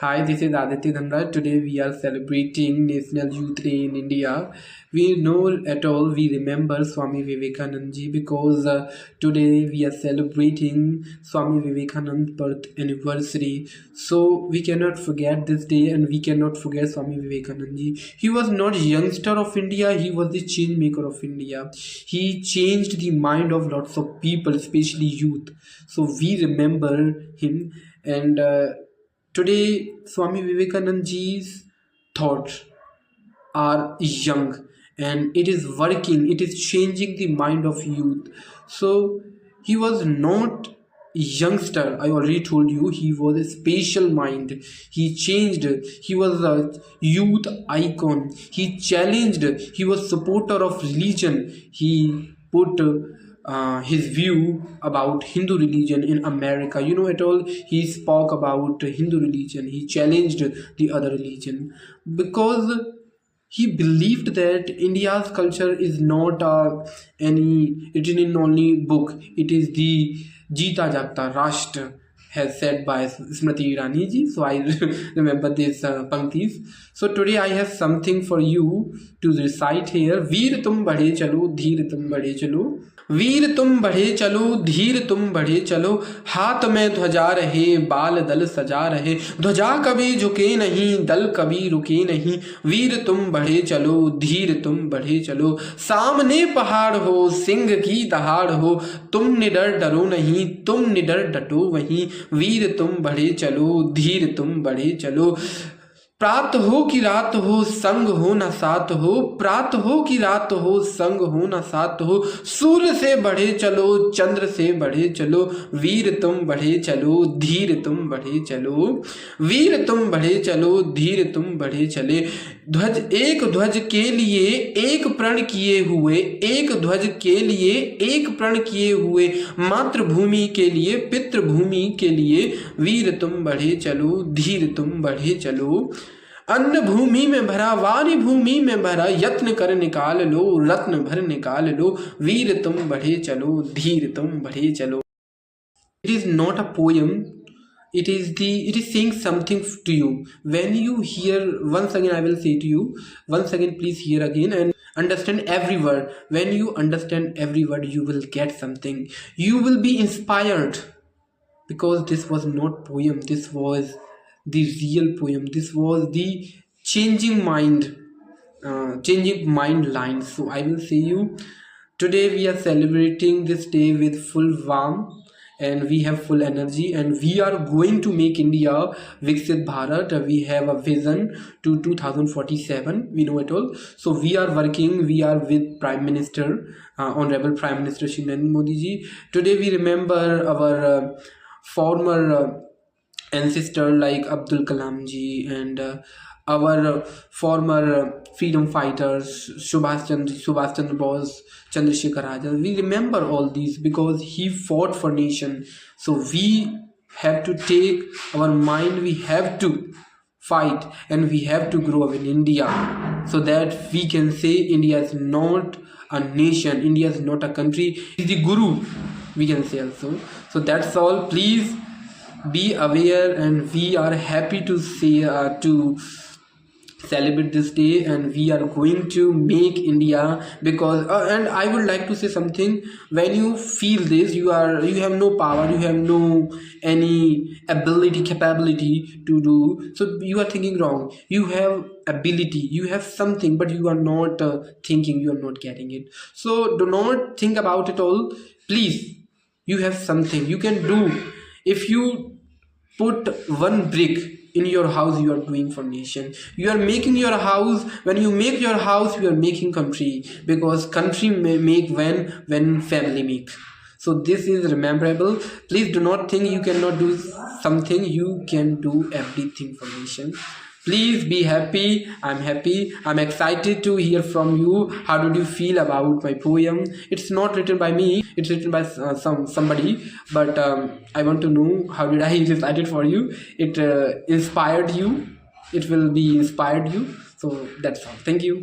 Hi, this is Aditya Dhamraj. Today we are celebrating National Youth Day in India. We know at all, we remember Swami Vivekanand ji because today we are celebrating Swami Vivekanand's birth anniversary. So we cannot forget this day and we cannot forget Swami Vivekanand ji. He was not youngster of India, he was the change maker of India. He changed the mind of lots of people, especially youth. So we remember him and today, Swami Vivekanand ji's thoughts are young and it is working, it is changing the mind of youth. So, he was not youngster, I already told you, he was a special mind. He changed, he was a youth icon. He challenged, he was supporter of religion. He put his view about Hindu religion in America. You know, at all, he spoke about Hindu religion. He challenged the other religion because he believed that India's culture is not any written in only book. It is the Jita Jagta Rashtra has said by Smriti Irani ji. So I remember these panktis. So today I have something for you to recite here. Veer tum badhe chalo, dheer tum badhe chalo. वीर तुम बढ़े चलो, धीर तुम बढ़े चलो, हाथ में ध्वजा रहे, बाल दल सजा रहे, ध्वजा कभी झुके नहीं, दल कभी रुके नहीं। वीर तुम बढ़े चलो, धीर तुम बढ़े चलो, सामने पहाड़ हो, सिंह की दहाड़ हो, तुम निडर डरो नहीं, तुम निडर डटो वहीं। वीर तुम बढ़े चलो, धीर तुम बढ़े चलो, प्रात हो कि रात हो, संग हो न साथ हो, प्रात हो कि रात हो, संग हो न साथ हो, सूर्य से बढ़े चलो, चंद्र से बढ़े चलो, वीर तुम बढ़े चलो, धीर तुम बढ़े चलो। वीर तुम बढ़े चलो, धीर तुम बढ़े चले, ध्वज के लिए एक प्रण किए हुए, एक ध्वज के लिए एक प्रण किए हुए, मातृभूमि के लिए, पितृभूमि के लिए, वीर तुम बढ़े चलो, धीर तुम बढ़े चलो। अन्न भूमि में भरा, वाणी भूमि में भरा, यत्न कर निकाल लो, रत्न भर निकाल लो, वीर तुम बढ़े चलो, धीर तुम बढ़े चलो। It is not a poem. It is saying something to you. When you hear, once again I will say to you, once again please hear again and understand every word. When you understand every word, you will get something. You will be inspired because this was not poem. This was the real poem. This was the changing mind lines. So I will say you, today we are celebrating this day with full warmth and we have full energy and we are going to make India Viksit Bharat. We have a vision to 2047, we know it all. So we are working, we are with Prime Minister, Honorable Prime Minister Shri Narendra Modi ji. Today we remember our former ancestor like Abdul Kalam ji and our former freedom fighters Subhash Chandra Bose, Chandrasekhar Azad. We remember all these because he fought for nation. So we have to take our mind, we have to fight and we have to grow up in India so that we can say India is not a nation, India is not a country, it is the Guru, we can say also. So that's all. Please be aware and we are happy to say to celebrate this day and we are going to make India because and I would like to say something. When you feel this, you have no power, you have no any capability to do, so you are thinking wrong. You have ability, you have something, but you are not thinking, you are not getting it. So do not think about it all. Please, you have something you can do. If you put one brick in your house, you are doing for nation. You are making your house. When you make your house, you are making country, because country may make when family make. So this is rememberable. Please do not think you cannot do something. You can do everything for nation. Please be happy. I'm happy. I'm excited to hear from you. How did you feel about my poem? It's not written by me. It's written by somebody. But I want to know how did I recite it for you. It inspired you. It will be inspired you. So that's all. Thank you.